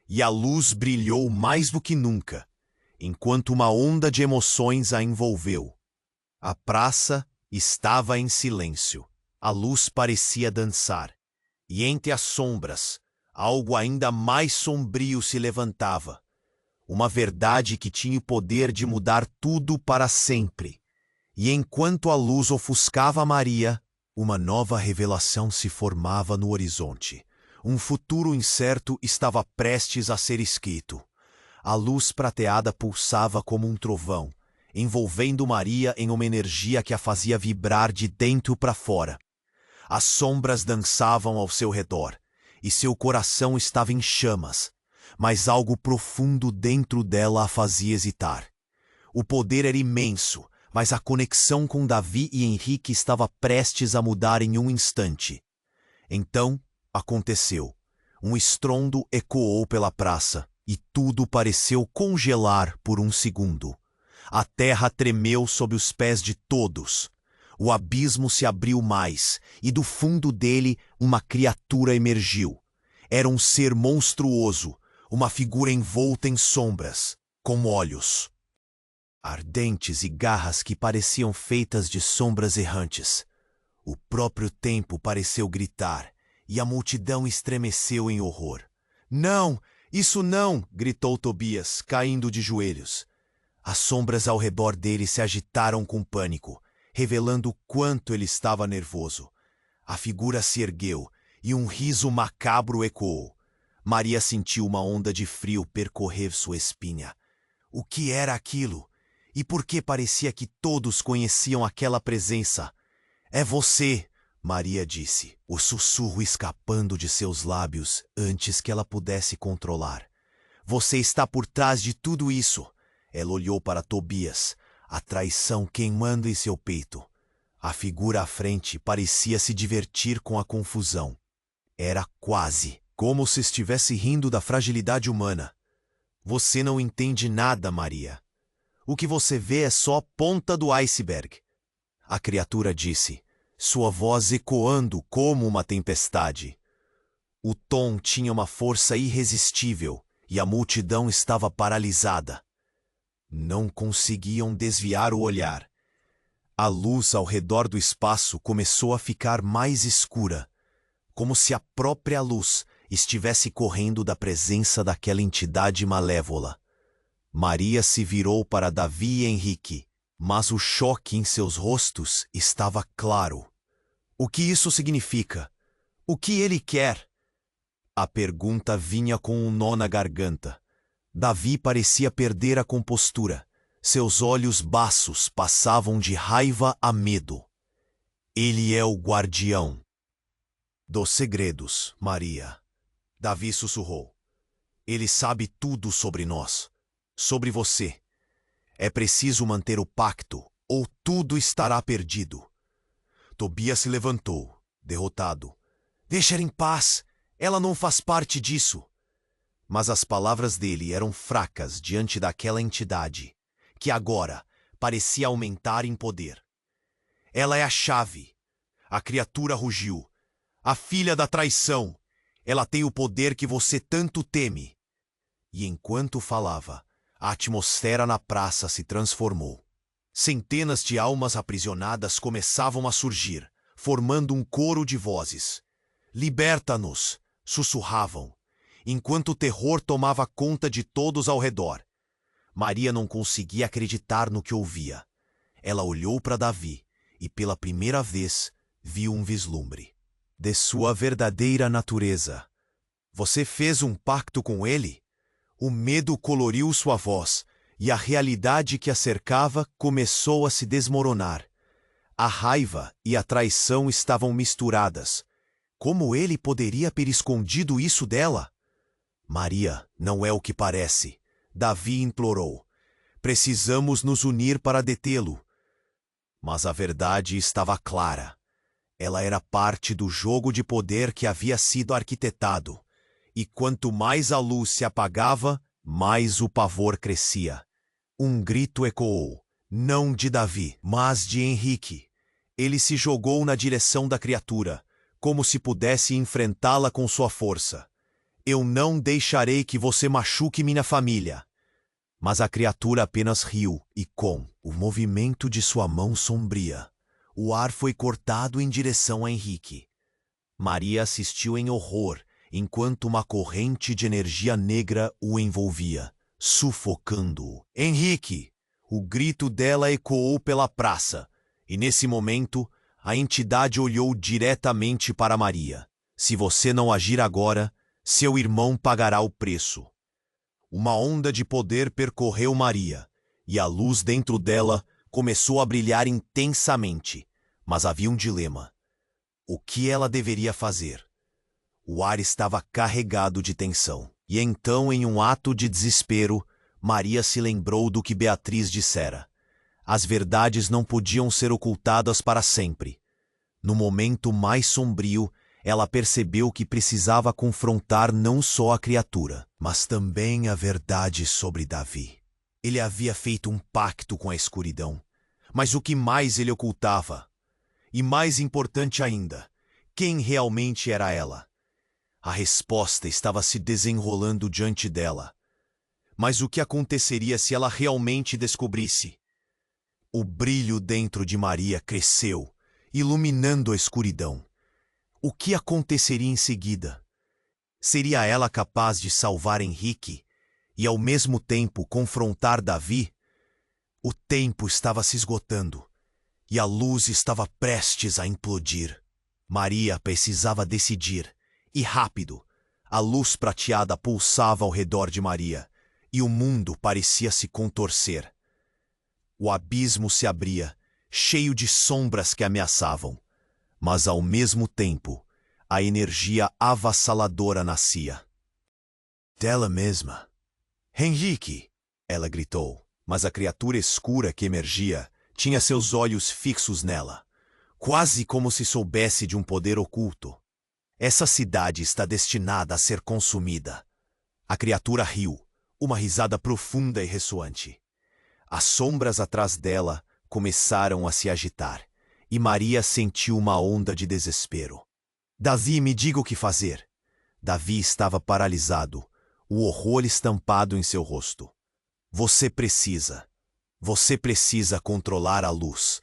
E a luz brilhou mais do que nunca, enquanto uma onda de emoções a envolveu. A praça estava em silêncio. A luz parecia dançar. E entre as sombras, algo ainda mais sombrio se levantava. Uma verdade que tinha o poder de mudar tudo para sempre. E enquanto a luz ofuscava Maria, uma nova revelação se formava no horizonte. Um futuro incerto estava prestes a ser escrito. A luz prateada pulsava como um trovão, envolvendo Maria em uma energia que a fazia vibrar de dentro para fora. As sombras dançavam ao seu redor, e seu coração estava em chamas, mas algo profundo dentro dela a fazia hesitar. O poder era imenso, mas a conexão com Davi e Henrique estava prestes a mudar em um instante. Então, aconteceu. Um estrondo ecoou pela praça, e tudo pareceu congelar por um segundo. A terra tremeu sob os pés de todos. O abismo se abriu mais, e do fundo dele uma criatura emergiu. Era um ser monstruoso, uma figura envolta em sombras, com olhos ardentes e garras que pareciam feitas de sombras errantes. O próprio tempo pareceu gritar, e a multidão estremeceu em horror. "Não, isso não!" gritou Tobias, caindo de joelhos. As sombras ao redor dele se agitaram com pânico, revelando o quanto ele estava nervoso. A figura se ergueu, e um riso macabro ecoou. Maria sentiu uma onda de frio percorrer sua espinha. O que era aquilo? e porque parecia que todos conheciam aquela presença. É você, Maria disse, o sussurro escapando de seus lábios antes que ela pudesse controlar. Você está por trás de tudo isso. Ela olhou para Tobias, a traição queimando em seu peito. A figura à frente parecia se divertir com a confusão. Era quase como se estivesse rindo da fragilidade humana. Você não entende nada, Maria. O que você vê é só a ponta do iceberg. A criatura disse, sua voz ecoando como uma tempestade. O tom tinha uma força irresistível e a multidão estava paralisada. Não conseguiam desviar o olhar. A luz ao redor do espaço começou a ficar mais escura, como se a própria luz estivesse correndo da presença daquela entidade malévola. Maria se virou para Davi e Henrique, mas o choque em seus rostos estava claro. O que isso significa? O que ele quer? A pergunta vinha com um nó na garganta. Davi parecia perder a compostura. Seus olhos baços passavam de raiva a medo. Ele é o guardião dos segredos, Maria. Davi sussurrou. Ele sabe tudo sobre nós, sobre você. É preciso manter o pacto, ou tudo estará perdido. Tobias se levantou, derrotado. Deixa ela em paz, ela não faz parte disso. Mas as palavras dele eram fracas diante daquela entidade, que agora parecia aumentar em poder. Ela é a chave. A criatura rugiu. A filha da traição. Ela tem o poder que você tanto teme. E enquanto falava, a atmosfera na praça se transformou. Centenas de almas aprisionadas começavam a surgir, formando um coro de vozes. Liberta-nos! Sussurravam, enquanto o terror tomava conta de todos ao redor. Maria não conseguia acreditar no que ouvia. Ela olhou para Davi e, pela primeira vez, viu um vislumbre de sua verdadeira natureza. Você fez um pacto com ele? O medo coloriu sua voz, e a realidade que a cercava começou a se desmoronar. A raiva e a traição estavam misturadas. Como ele poderia ter escondido isso dela? Maria, não é o que parece. Davi implorou. Precisamos nos unir para detê-lo. Mas a verdade estava clara. Ela era parte do jogo de poder que havia sido arquitetado. E quanto mais a luz se apagava, mais o pavor crescia. Um grito ecoou, não de Davi, mas de Henrique. Ele se jogou na direção da criatura, como se pudesse enfrentá-la com sua força. Eu não deixarei que você machuque minha família. Mas a criatura apenas riu, e com o movimento de sua mão sombria, o ar foi cortado em direção a Henrique. Maria assistiu em horror, enquanto uma corrente de energia negra o envolvia, sufocando-o. Henrique! O grito dela ecoou pela praça, e nesse momento, a entidade olhou diretamente para Maria. Se você não agir agora, seu irmão pagará o preço. Uma onda de poder percorreu Maria, e a luz dentro dela começou a brilhar intensamente. Mas havia um dilema. O que ela deveria fazer? O ar estava carregado de tensão. E então, em um ato de desespero, Maria se lembrou do que Beatriz dissera. As verdades não podiam ser ocultadas para sempre. No momento mais sombrio, ela percebeu que precisava confrontar não só a criatura, mas também a verdade sobre Davi. Ele havia feito um pacto com a escuridão. Mas o que mais ele ocultava? E mais importante ainda, quem realmente era ela? A resposta estava se desenrolando diante dela. Mas o que aconteceria se ela realmente descobrisse? O brilho dentro de Maria cresceu, iluminando a escuridão. O que aconteceria em seguida? Seria ela capaz de salvar Henrique e, ao mesmo tempo, confrontar Davi? O tempo estava se esgotando e a luz estava prestes a implodir. Maria precisava decidir, e rápido. A luz prateada pulsava ao redor de Maria, e o mundo parecia se contorcer. O abismo se abria, cheio de sombras que ameaçavam. Mas, ao mesmo tempo, a energia avassaladora nascia. Dela mesma. Henrique! Ela gritou, mas a criatura escura que emergia tinha seus olhos fixos nela, quase como se soubesse de um poder oculto. Essa cidade está destinada a ser consumida. A criatura riu, uma risada profunda e ressoante. As sombras atrás dela começaram a se agitar, e Maria sentiu uma onda de desespero. Davi, me diga o que fazer. Davi estava paralisado, o horror estampado em seu rosto. Você precisa controlar a luz.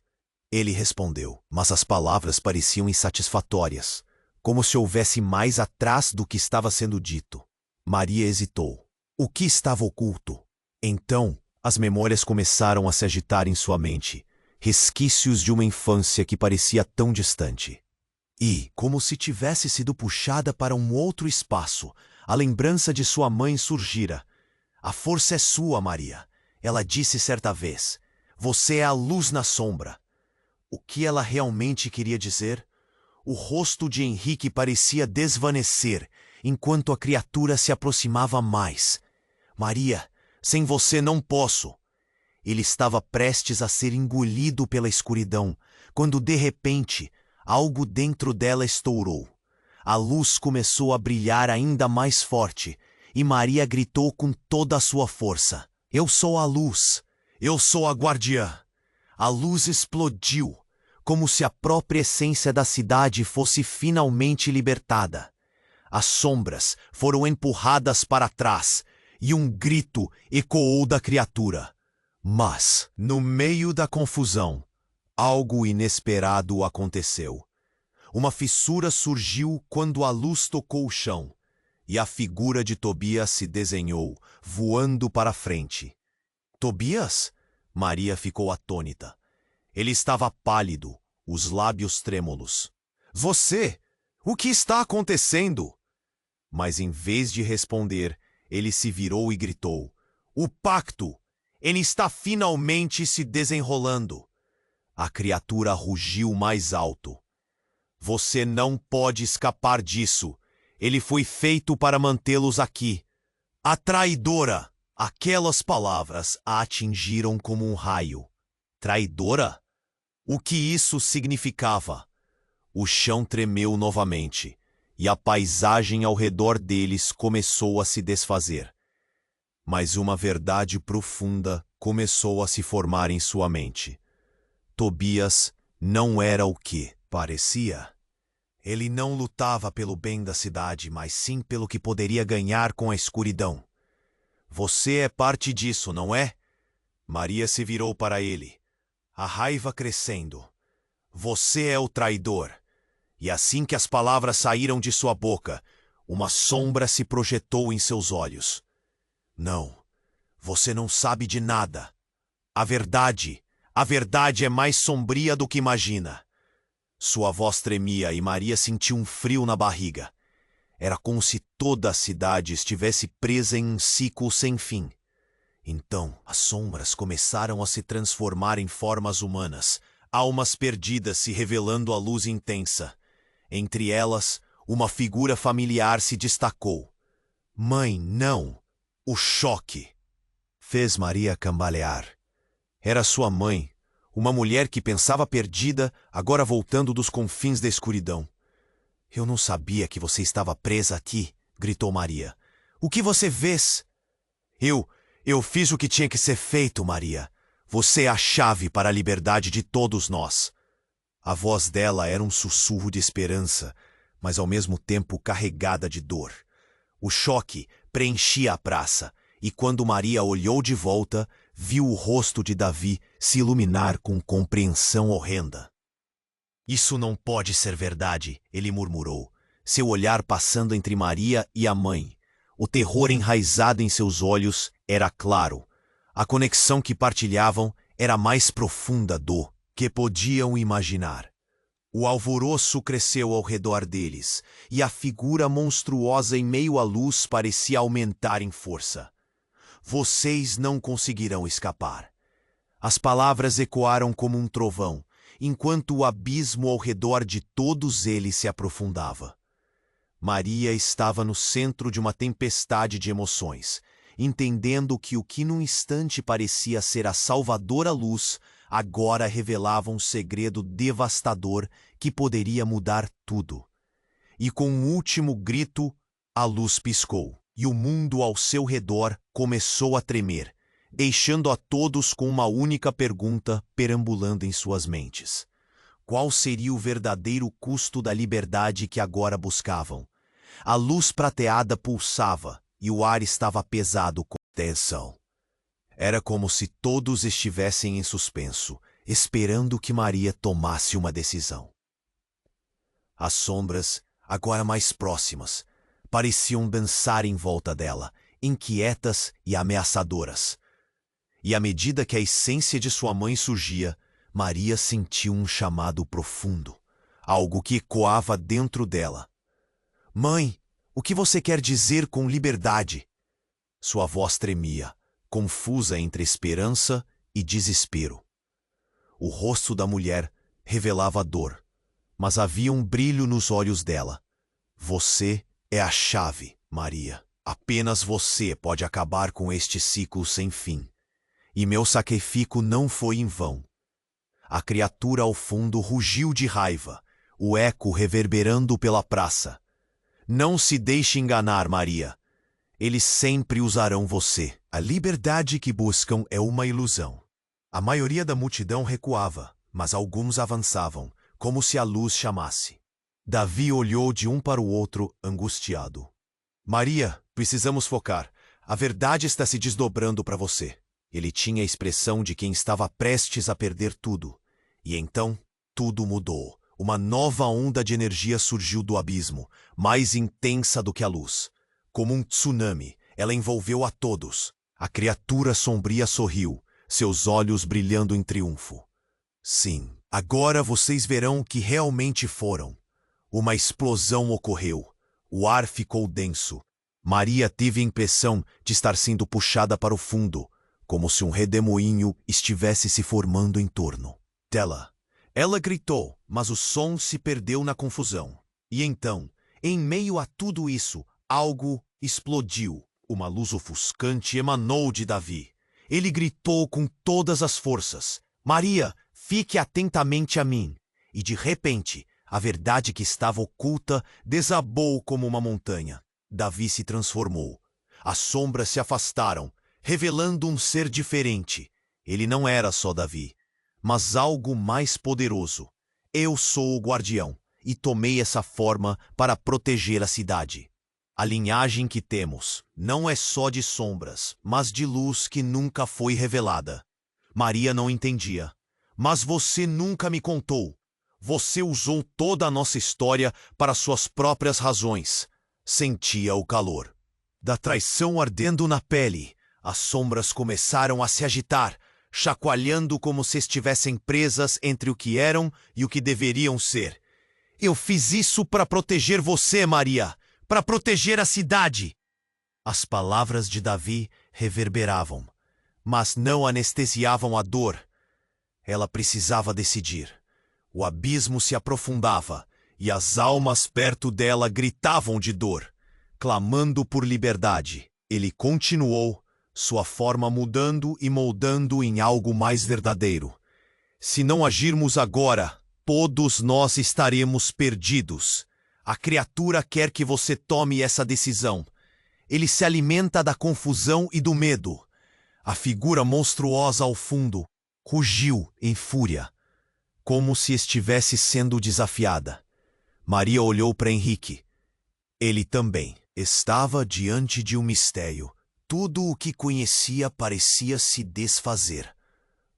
Ele respondeu, mas as palavras pareciam insatisfatórias, como se houvesse mais atrás do que estava sendo dito. Maria hesitou. O que estava oculto? Então, as memórias começaram a se agitar em sua mente, resquícios de uma infância que parecia tão distante. E, como se tivesse sido puxada para um outro espaço, a lembrança de sua mãe surgira. A força é sua, Maria. Ela disse certa vez. Você é a luz na sombra. O que ela realmente queria dizer? O rosto de Henrique parecia desvanecer, enquanto a criatura se aproximava mais. Maria, sem você não posso. Ele estava prestes a ser engolido pela escuridão, quando de repente, algo dentro dela estourou. A luz começou a brilhar ainda mais forte, e Maria gritou com toda a sua força. Eu sou a luz. Eu sou a guardiã. A luz explodiu, como se a própria essência da cidade fosse finalmente libertada. As sombras foram empurradas para trás, e um grito ecoou da criatura. Mas, no meio da confusão, algo inesperado aconteceu. Uma fissura surgiu quando a luz tocou o chão, e a figura de Tobias se desenhou, voando para frente. Tobias? Maria ficou atônita. Ele estava pálido, os lábios trêmulos. Você? O que está acontecendo? Mas em vez de responder, ele se virou e gritou. O pacto! Ele está finalmente se desenrolando. A criatura rugiu mais alto. Você não pode escapar disso. Ele foi feito para mantê-los aqui. A traidora! Aquelas palavras a atingiram como um raio. Traidora? O que isso significava? O chão tremeu novamente, e a paisagem ao redor deles começou a se desfazer. Mas uma verdade profunda começou a se formar em sua mente. Tobias não era o que parecia. Ele não lutava pelo bem da cidade, mas sim pelo que poderia ganhar com a escuridão. Você é parte disso, não é? Maria se virou para ele, a raiva crescendo. Você é o traidor. E assim que as palavras saíram de sua boca, uma sombra se projetou em seus olhos. Não, você não sabe de nada. A verdade é mais sombria do que imagina. Sua voz tremia e Maria sentiu um frio na barriga. Era como se toda a cidade estivesse presa em um ciclo sem fim. Então, as sombras começaram a se transformar em formas humanas, almas perdidas se revelando à luz intensa. Entre elas, uma figura familiar se destacou. Mãe, não! O choque fez Maria cambalear. Era sua mãe, uma mulher que pensava perdida, agora voltando dos confins da escuridão. Eu não sabia que você estava presa aqui, gritou Maria. O que você vês? Eu fiz o que tinha que ser feito, Maria. Você é a chave para a liberdade de todos nós. A voz dela era um sussurro de esperança, mas ao mesmo tempo carregada de dor. O choque preenchia a praça, e quando Maria olhou de volta, viu o rosto de Davi se iluminar com compreensão horrenda. Isso não pode ser verdade, ele murmurou, seu olhar passando entre Maria e a mãe. O terror enraizado em seus olhos era claro. A conexão que partilhavam era mais profunda do que podiam imaginar. O alvoroço cresceu ao redor deles, e a figura monstruosa em meio à luz parecia aumentar em força. Vocês não conseguirão escapar. As palavras ecoaram como um trovão, enquanto o abismo ao redor de todos eles se aprofundava. Maria estava no centro de uma tempestade de emoções, entendendo que o que num instante parecia ser a salvadora luz, agora revelava um segredo devastador que poderia mudar tudo. E com um último grito, a luz piscou, e o mundo ao seu redor começou a tremer, deixando a todos com uma única pergunta perambulando em suas mentes. Qual seria o verdadeiro custo da liberdade que agora buscavam? A luz prateada pulsava e o ar estava pesado com tensão. Era como se todos estivessem em suspenso, esperando que Maria tomasse uma decisão. As sombras, agora mais próximas, pareciam dançar em volta dela, inquietas e ameaçadoras. E à medida que a essência de sua mãe surgia, Maria sentiu um chamado profundo, algo que ecoava dentro dela. Mãe, o que você quer dizer com liberdade? Sua voz tremia, confusa entre esperança e desespero. O rosto da mulher revelava dor, mas havia um brilho nos olhos dela. Você é a chave, Maria. Apenas você pode acabar com este ciclo sem fim. E meu sacrifício não foi em vão. A criatura ao fundo rugiu de raiva, o eco reverberando pela praça. Não se deixe enganar, Maria. Eles sempre usarão você. A liberdade que buscam é uma ilusão. A maioria da multidão recuava, mas alguns avançavam, como se a luz chamasse. Davi olhou de um para o outro, angustiado. Maria, precisamos focar. A verdade está se desdobrando para você. Ele tinha a expressão de quem estava prestes a perder tudo. E então, tudo mudou. Uma nova onda de energia surgiu do abismo, mais intensa do que a luz. Como um tsunami, ela envolveu a todos. A criatura sombria sorriu, seus olhos brilhando em triunfo. Sim, agora vocês verão o que realmente foram. Uma explosão ocorreu. O ar ficou denso. Maria teve a impressão de estar sendo puxada para o fundo, como se um redemoinho estivesse se formando em torno dela. Ela gritou, mas o som se perdeu na confusão. E então, em meio a tudo isso, algo explodiu. Uma luz ofuscante emanou de Davi. Ele gritou com todas as forças: Maria, fique atentamente a mim. E de repente, a verdade que estava oculta desabou como uma montanha. Davi se transformou. As sombras se afastaram, revelando um ser diferente. Ele não era só Davi, mas algo mais poderoso. Eu sou o guardião, e tomei essa forma para proteger a cidade. A linhagem que temos não é só de sombras, mas de luz que nunca foi revelada. Maria não entendia. Mas você nunca me contou. Você usou toda a nossa história para suas próprias razões. Sentia o calor da traição ardendo na pele. As sombras começaram a se agitar, chacoalhando como se estivessem presas entre o que eram e o que deveriam ser. Eu fiz isso para proteger você, Maria, para proteger a cidade. As palavras de Davi reverberavam, mas não anestesiavam a dor. Ela precisava decidir. O abismo se aprofundava e as almas perto dela gritavam de dor, clamando por liberdade. Ele continuou, sua forma mudando e moldando em algo mais verdadeiro. Se não agirmos agora, todos nós estaremos perdidos. A criatura quer que você tome essa decisão. Ele se alimenta da confusão e do medo. A figura monstruosa ao fundo rugiu em fúria, como se estivesse sendo desafiada. Maria olhou para Henrique. Ele também estava diante de um mistério. Tudo o que conhecia parecia se desfazer.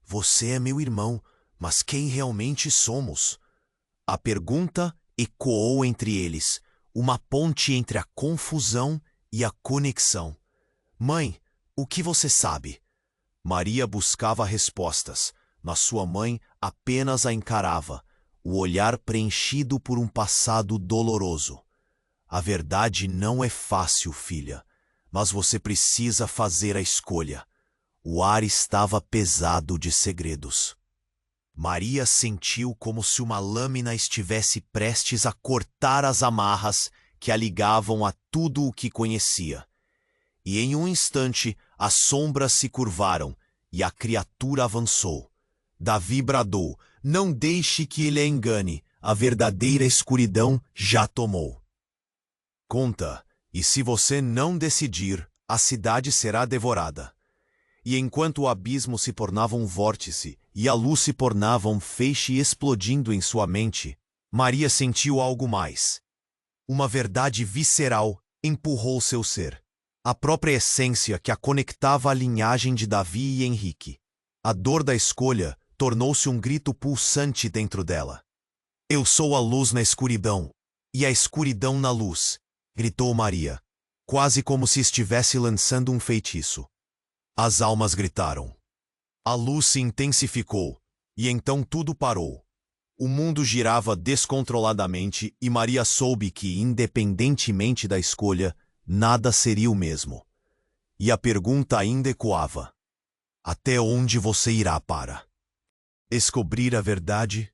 Você é meu irmão, mas quem realmente somos? A pergunta ecoou entre eles, uma ponte entre a confusão e a conexão. Mãe, o que você sabe? Maria buscava respostas, mas sua mãe apenas a encarava, o olhar preenchido por um passado doloroso. A verdade não é fácil, filha, mas você precisa fazer a escolha. O ar estava pesado de segredos. Maria sentiu como se uma lâmina estivesse prestes a cortar as amarras que a ligavam a tudo o que conhecia. E em um instante as sombras se curvaram e a criatura avançou. Davi bradou: "Não deixe que ele a engane, a verdadeira escuridão já tomou." Conta, e se você não decidir, a cidade será devorada. E enquanto o abismo se tornava um vórtice e a luz se tornava um feixe explodindo em sua mente, Maria sentiu algo mais. Uma verdade visceral empurrou seu ser. A própria essência que a conectava à linhagem de Davi e Henrique. A dor da escolha tornou-se um grito pulsante dentro dela. "Eu sou a luz na escuridão, e a escuridão na luz", gritou Maria, quase como se estivesse lançando um feitiço. As almas gritaram. A luz se intensificou, e então tudo parou. O mundo girava descontroladamente e Maria soube que, independentemente da escolha, nada seria o mesmo. E a pergunta ainda ecoava: até onde você irá para descobrir a verdade?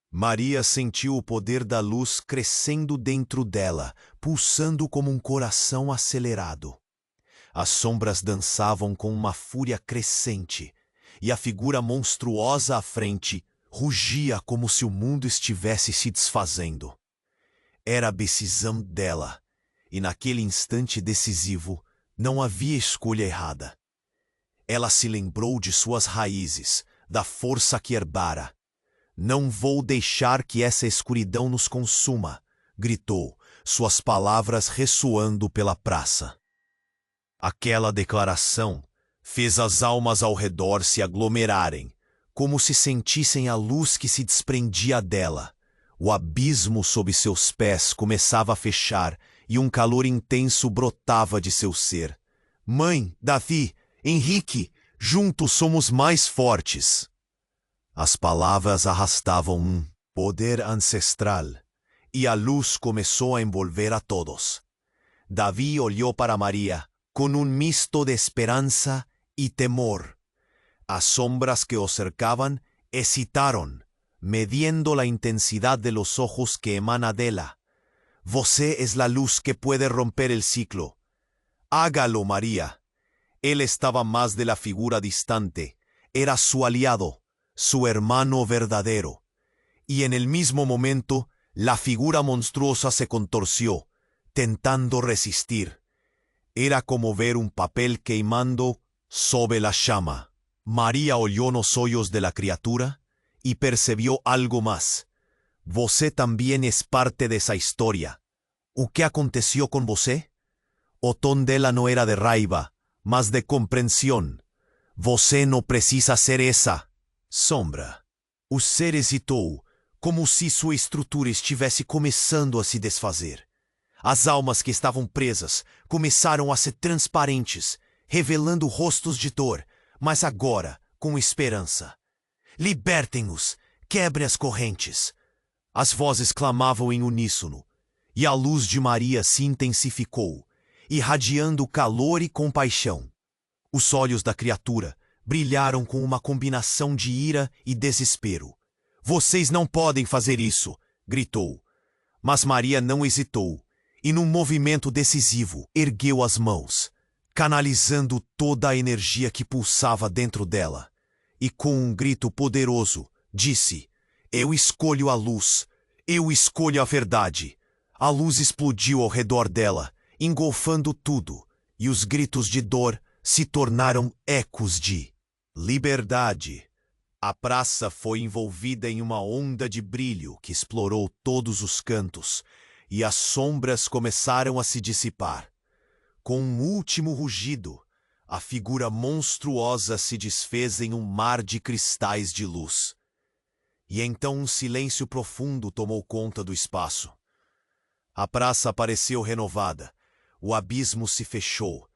Maria sentiu o poder da luz crescendo dentro dela, pulsando como um coração acelerado. As sombras dançavam com uma fúria crescente, e a figura monstruosa à frente rugia como se o mundo estivesse se desfazendo. Era a decisão dela, e naquele instante decisivo não havia escolha errada. Ela se lembrou de suas raízes, da força que herdara. "Não vou deixar que essa escuridão nos consuma", gritou, suas palavras ressoando pela praça. Aquela declaração fez as almas ao redor se aglomerarem, como se sentissem a luz que se desprendia dela. O abismo sob seus pés começava a fechar e um calor intenso brotava de seu ser. "Mãe, Davi, Henrique, juntos somos mais fortes." As palavras arrastavam um poder ancestral, e a luz começou a envolver a todos. Davi olhou para Maria com um misto de esperança e temor. As sombras que o cercaban hesitaron, mediendo la intensidad de los ojos que emana dela. "Você es la luz que puede romper el ciclo. Hágalo, María." Él estaba más de la figura distante, era su aliado, su hermano verdadero. Y en el mismo momento, la figura monstruosa se contorsió, tentando resistir. Era como ver un papel queimando sobre la llama. María oyó los hoyos de la criatura y percibió algo más. "Você también es parte de esa historia. ¿O qué aconteció con você?" O ton dela no era de raiva, mas de comprensión. "Você no precisa ser essa sombra." O ser hesitou, como se sua estrutura estivesse começando a se desfazer. As almas que estavam presas começaram a ser transparentes, revelando rostos de dor, mas agora com esperança. "Libertem-nos! Quebre as correntes!" As vozes clamavam em uníssono, e a luz de Maria se intensificou, irradiando calor e compaixão. Os olhos da criatura brilharam com uma combinação de ira e desespero. "Vocês não podem fazer isso!" gritou. Mas Maria não hesitou, e num movimento decisivo ergueu as mãos, canalizando toda a energia que pulsava dentro dela. E com um grito poderoso, disse: "Eu escolho a luz, eu escolho a verdade." A luz explodiu ao redor dela, engolfando tudo, e os gritos de dor se tornaram ecos de liberdade. A praça foi envolvida em uma onda de brilho que explorou todos os cantos, e as sombras começaram a se dissipar. Com um último rugido, a figura monstruosa se desfez em um mar de cristais de luz. E então um silêncio profundo tomou conta do espaço. A praça pareceu renovada, o abismo se fechou,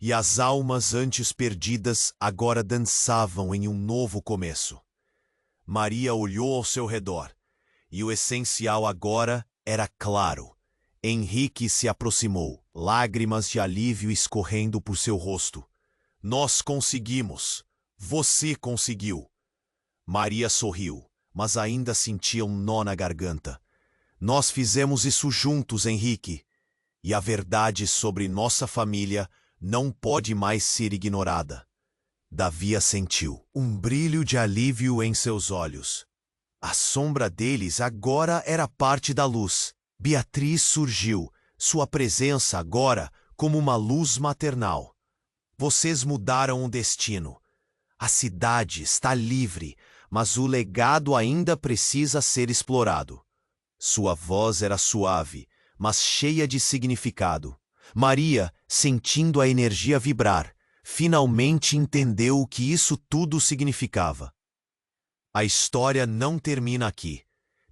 e as almas antes perdidas agora dançavam em um novo começo. Maria olhou ao seu redor, e o essencial agora era claro. Henrique se aproximou, lágrimas de alívio escorrendo por seu rosto. Nós conseguimos. Você conseguiu. Maria sorriu, mas ainda sentia um nó na garganta. Nós fizemos isso juntos, Henrique. E a verdade sobre nossa família não pode mais ser ignorada. Davi assentiu, um brilho de alívio em seus olhos. A sombra deles agora era parte da luz. Beatriz surgiu, sua presença agora como uma luz maternal. Vocês mudaram o destino. A cidade está livre, mas o legado ainda precisa ser explorado. Sua voz era suave, mas cheia de significado. Maria, sentindo a energia vibrar, finalmente entendeu o que isso tudo significava. A história não termina aqui.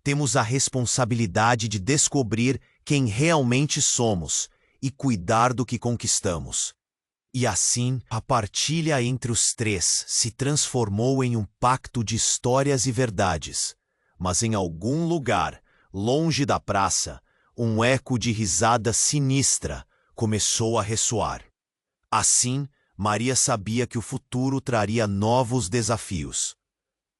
Temos a responsabilidade de descobrir quem realmente somos e cuidar do que conquistamos. E assim, a partilha entre os três se transformou em um pacto de histórias e verdades. Mas em algum lugar, longe da praça, um eco de risada sinistra começou a ressoar. Assim, Maria sabia que o futuro traria novos desafios.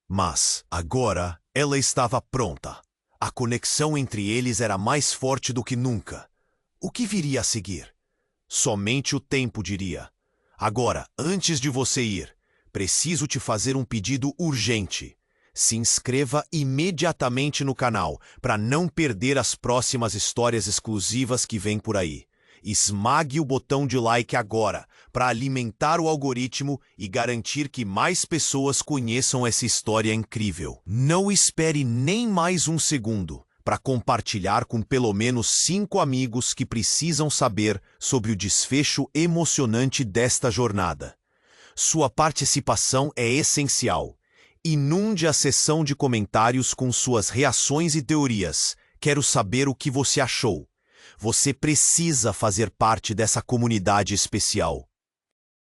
Mas, agora, ela estava pronta. A conexão entre eles era mais forte do que nunca. O que viria a seguir? Somente o tempo diria. Agora, antes de você ir, preciso te fazer um pedido urgente. Se inscreva imediatamente no canal para não perder as próximas histórias exclusivas que vêm por aí. Esmague o botão de like agora para alimentar o algoritmo e garantir que mais pessoas conheçam essa história incrível. Não espere nem mais um segundo para compartilhar com pelo menos 5 amigos que precisam saber sobre o desfecho emocionante desta jornada. Sua participação é essencial. Inunde a seção de comentários com suas reações e teorias. Quero saber o que você achou. Você precisa fazer parte dessa comunidade especial.